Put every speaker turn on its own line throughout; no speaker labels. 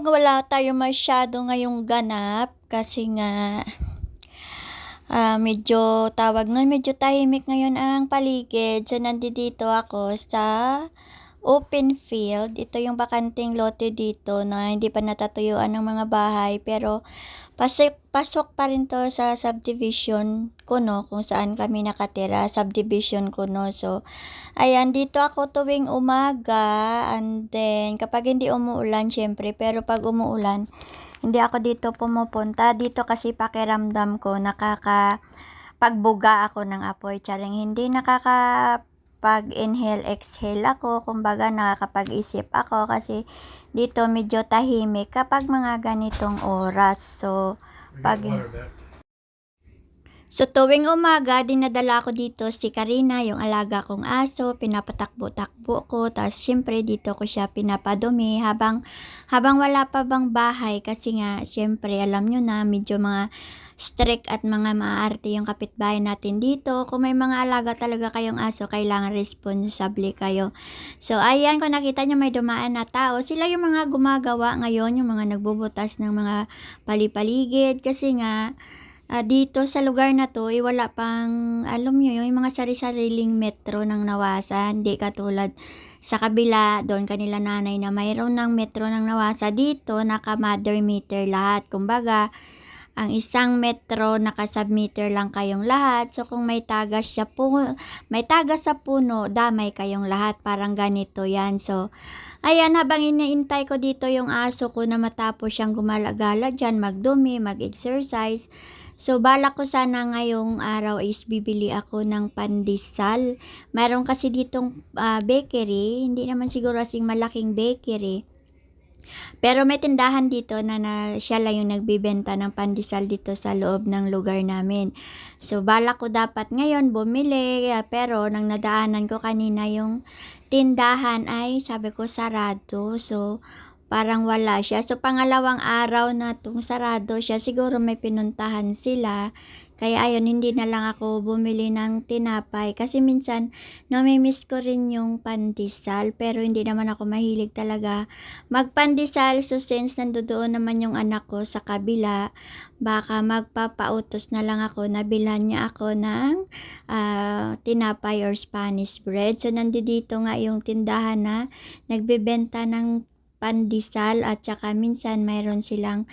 wala tayo masyado ngayong ganap kasi nga, medyo tawag nun, medyo tahimik ngayon ang paligid. So, nandito ako sa open field. Ito yung bakanteng lote dito na hindi pa natatuyuan ng mga bahay pero pasok pa rin 'to sa subdivision Kuno kung saan kami nakatira, subdivision Kuno. So, ayan dito ako tuwing umaga and then kapag hindi umuulan siyempre, pero 'pag umuulan hindi ako dito pumupunta. Dito kasi pakiramdam ko pagbuga ako ng apoy, tiyaring hindi nakakapag-inhale, exhale ako, kumbaga nakakapag-isip ako kasi dito medyo tahimik kapag mga ganitong oras. So, tuwing umaga, dinadala ko dito si Karina, yung alaga kong aso, pinapatakbo-takbo ko, tapos syempre dito ko siya pinapadumi habang wala pa bang bahay kasi nga syempre alam nyo na medyo mga strict at mga maarte yung kapitbahay natin dito. Kung may mga alaga talaga kayong aso, kailangan responsable kayo. So, ayan, kung nakita nyo may dumaan na tao, sila yung mga gumagawa ngayon, yung mga nagbubutas ng mga palipaligid kasi nga, dito sa lugar na 'to, wala pang alam niyo yung mga sari-sariling metro ng Nawasa, hindi katulad sa kabila doon kanila nanay na mayroon ng metro ng Nawasa. Dito naka-mother meter lahat. Kumbaga, ang isang metro naka-sub-meter lang kayong lahat. So, kung may tagas sa puno, damay kayong lahat. Parang ganito 'yan. So, ayan, habang iniintay ko dito yung aso ko na matapos siyang gumala-gala diyan, magdumi, mag-exercise. So, balak ko sana ngayong araw is bibili ako ng pandesal. Meron kasi ditong bakery, hindi naman siguro asing malaking bakery. Pero may tindahan dito na siya lang yung nagbebenta ng pandesal dito sa loob ng lugar namin. So, balak ko dapat ngayon bumili, pero nang nadaanan ko kanina yung tindahan ay sabi ko sarado. So, parang wala siya. So, pangalawang araw na 'tong sarado siya, siguro may pinuntahan sila. Kaya ayun, hindi na lang ako bumili ng tinapay kasi minsan nami-miss ko rin yung pandesal, pero hindi naman ako mahilig talaga magpandesal. So, since nandoon naman yung anak ko sa kabila, baka magpapautos na lang ako na bilhan niya ako ng tinapay or Spanish bread. So, nandito nga yung tindahan na nagbebenta ng pandesal at saka minsan mayroon silang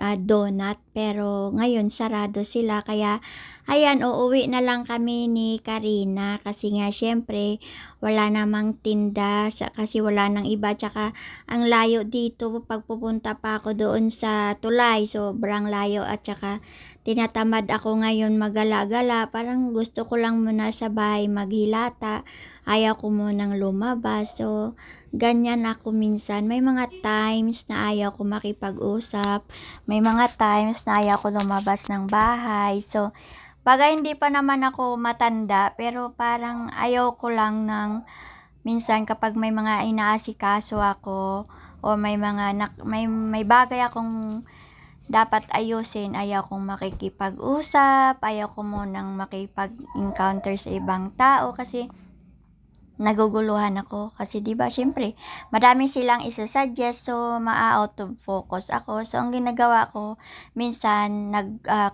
donut, pero ngayon sarado sila. Kaya ayan, uuwi na lang kami ni Karina kasi nga syempre wala namang tinda kasi wala nang iba, tsaka ang layo dito pag pupunta pa ako doon sa tulay, sobrang layo at saka tinatamad ako ngayon magala-gala. Parang gusto ko lang muna sa bahay maghilata, ayaw ko munang lumabas. So, ganyan ako minsan. May mga times na ayaw ko makipag-usap, may mga times na ayaw ko lumabas ng bahay. So, bagay hindi pa naman ako matanda, pero parang ayaw ko lang ng minsan kapag may mga inaasikaso ako o may bagay akong dapat ayusin, ayaw kong makikipag-usap, ayaw ko munang makipag-encounter sa ibang tao kasi naguguluhan ako kasi 'di ba syempre madami silang isa-suggest, so out of focus ako. So, ang ginagawa ko minsan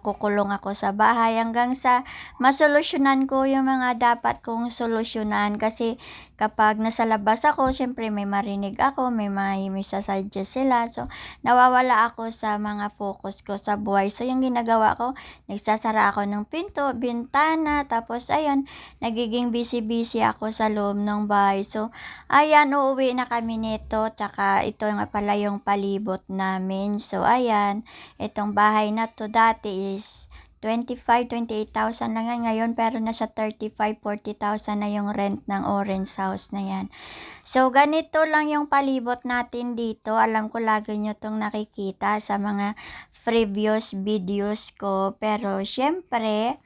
kukulong ako sa bahay hanggang sa masolusyunan ko yung mga dapat kong solusyonan. Kasi kapag nasa labas ako syempre may marinig ako, may isa-suggest sila, so nawawala ako sa mga focus ko sa buhay. So, yung ginagawa ko, nagsasara ako ng pinto, bintana, tapos ayun, nagiging busy-busy ako sa loob ng bahay. So, ayan, uuwi na kami nito, tsaka ito nga pala yung palibot namin. So, ayan, itong bahay na to dati is 28,000 lang ngayon, pero nasa 40,000 na yung rent ng orange house na yan. So, ganito lang yung palibot natin dito. Alam ko lagi nyo tong nakikita sa mga previous videos ko, pero syempre,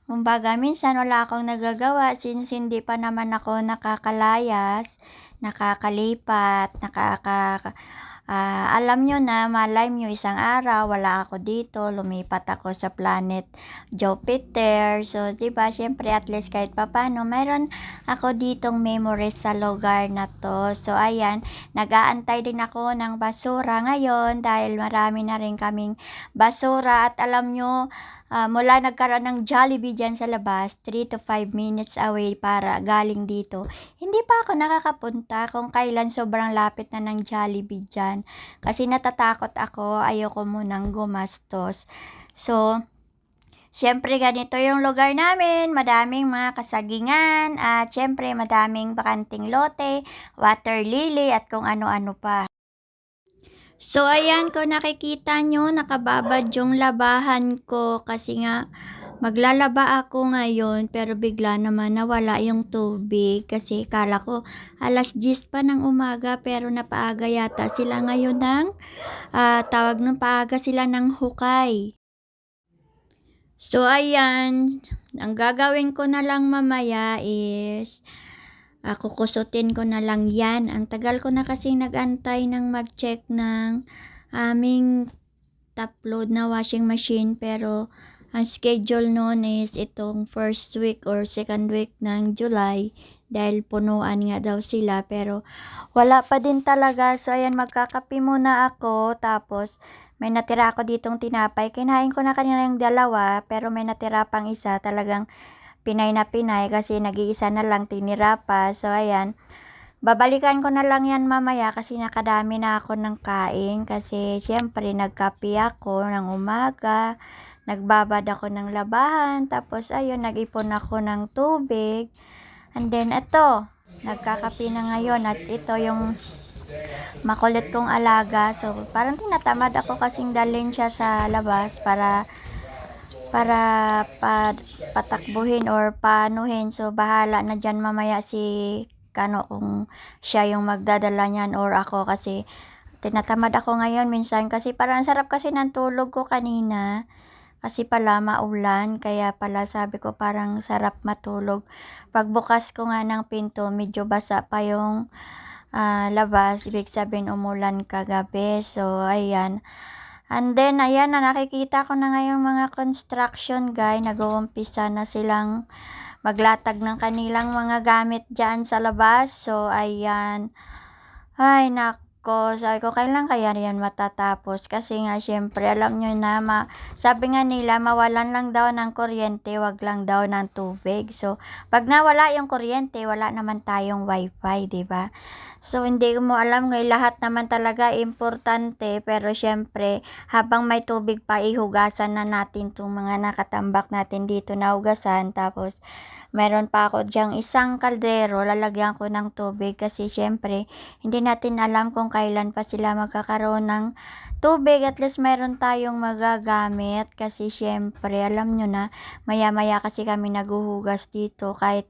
kumbaga minsan wala akong nagagawa since hindi pa naman ako nakakalayas, nakakalipat, Alam nyo na, malay nyo isang araw, wala ako dito, lumipat ako sa planet Jupiter. So, diba, syempre at least kahit papano, mayroon ako ditong memories sa lugar na to. So, ayan, nag-aantay din ako ng basura ngayon dahil marami na rin kaming basura. At alam nyo, mula nagkaroon ng Jollibee dyan sa labas, 3 to 5 minutes away para galing dito. Hindi pa ako nakakapunta kung kailan sobrang lapit na ng Jollibee dyan. Kasi natatakot ako, ayoko munang gumastos. So, syempre ganito yung lugar namin, madaming mga kasagingan at syempre madaming bakanting lote, water lily at kung ano-ano pa. So, ayan, kung nakikita nyo, nakababad yung labahan ko kasi nga maglalaba ako ngayon pero bigla naman nawala yung tubig kasi kala ko 10:00 pa ng umaga pero napaaga yata sila ngayon ng tawag ng paaga sila ng hukay. So, ayan, ang gagawin ko na lang mamaya is kukusutin ko na lang yan. Ang tagal ko na kasing nag-antay ng mag-check ng aming top load na washing machine pero ang schedule noon is itong first week or second week ng July dahil punuan nga daw sila pero wala pa din talaga. So ayan, magkakape muna ako tapos may natira ako ditong tinapay. Kinain ko na kanina yung dalawa pero may natira pang isa, talagang Pinay na Pinay kasi nag-iisa na lang tinira pa. So ayan, babalikan ko na lang yan mamaya kasi nakadami na ako ng kain kasi syempre nagkape ako ng umaga, nagbabad ako ng labahan, tapos ayun, nag-ipon ako ng tubig. And then ito, nagkakape na ngayon at ito yung makulit kong alaga. So parang tinatamad ako kasing dalhin siya sa labas para patakbuhin or panuhin. So, bahala na dyan mamaya si Kano kung siya yung magdadala niyan or ako kasi tinatamad ako ngayon minsan kasi parang sarap kasi ng tulog ko kanina. Kasi pala maulan, kaya pala sabi ko parang sarap matulog. Pagbukas ko nga ng pinto, medyo basa pa yung labas, ibig sabihin umulan kagabi. So, ayan. And then, ayan na, nakikita ko na ngayong mga construction guy, nag-uumpisa na silang maglatag ng kanilang mga gamit dyan sa labas. So, ayan. Ay, nako, sabi ko, kailan kaya yan matatapos? Kasi nga, syempre, alam nyo na, sabi nga nila, mawalan lang daw ng kuryente, wag lang daw ng tubig. So, pag nawala yung kuryente, wala naman tayong wifi, diba? So, hindi mo alam ngayon, lahat naman talaga importante, pero syempre, habang may tubig pa, ihugasan na natin itong mga nakatambak natin dito na hugasan. Tapos, meron pa ako diyang isang kaldero, lalagyan ko ng tubig kasi syempre, hindi natin alam kung kailan pa sila magkakaroon ng tubig. At least meron tayong magagamit kasi syempre, alam nyo na, maya-maya kasi kami naguhugas dito kahit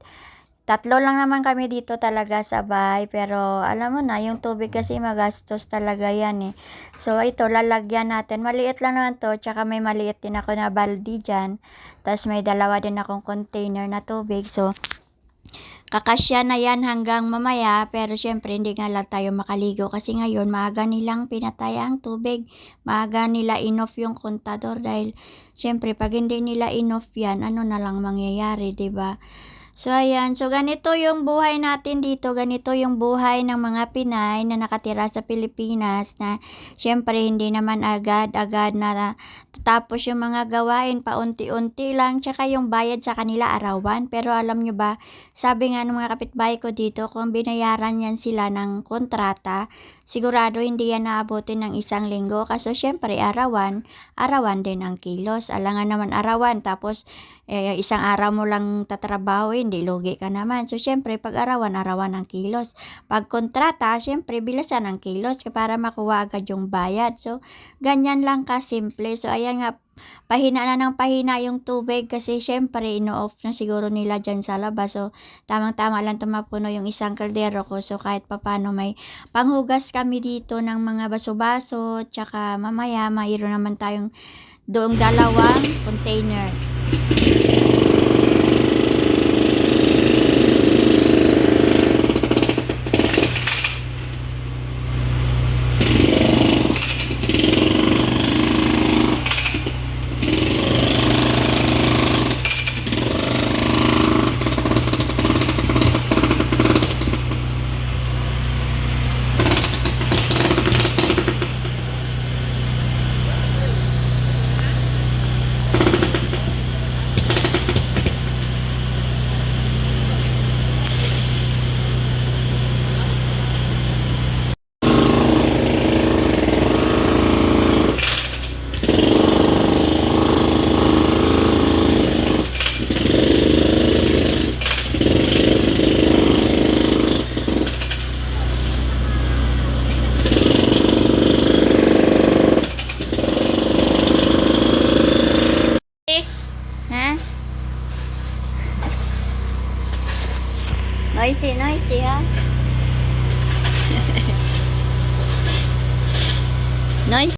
tatlo lang naman kami dito talaga sa bahay, pero alam mo na, yung tubig kasi magastos talaga yan eh. So, ito, lalagyan natin. Maliit lang naman to, tsaka may maliit din ako na baldi dyan. Tapos may dalawa din akong container na tubig. So, kakasya na yan hanggang mamaya, pero syempre hindi nga lang tayo makaligo kasi ngayon maaga nilang pinatay ang tubig. Maaga nila in-off yung kontador dahil syempre pag hindi nila in-off yan, ano na lang mangyayari, 'di ba? So, ayan. So, ganito yung buhay natin dito. Ganito yung buhay ng mga Pinay na nakatira sa Pilipinas na syempre hindi naman agad-agad na tatapos yung mga gawain. Paunti-unti lang. Tsaka yung bayad sa kanila arawan. Pero alam nyo ba, sabi nga ng mga kapitbahay ko dito, kung binayaran yan sila ng kontrata, sigurado hindi yan naabutin ng 1 linggo. Kaso syempre arawan din ang kilos. Alangan naman arawan. Tapos isang araw mo lang tatrabaho, hindi lugi ka naman. So, syempre, pag arawan ang kilos. Pag kontrata, syempre, bilisan ang kilos para makuha agad yung bayad. So, ganyan lang kasimple. So, ayan nga, pahina na ng pahina yung tubig kasi syempre, ino-off na siguro nila dyan sa labas. So, tamang-tama lang tumapuno yung isang kaldero ko. So, kahit papano may panghugas kami dito ng mga baso-baso. Tsaka, mamaya, mayroon naman tayong doong 2 container. Noisy, noisy ha. Noisy.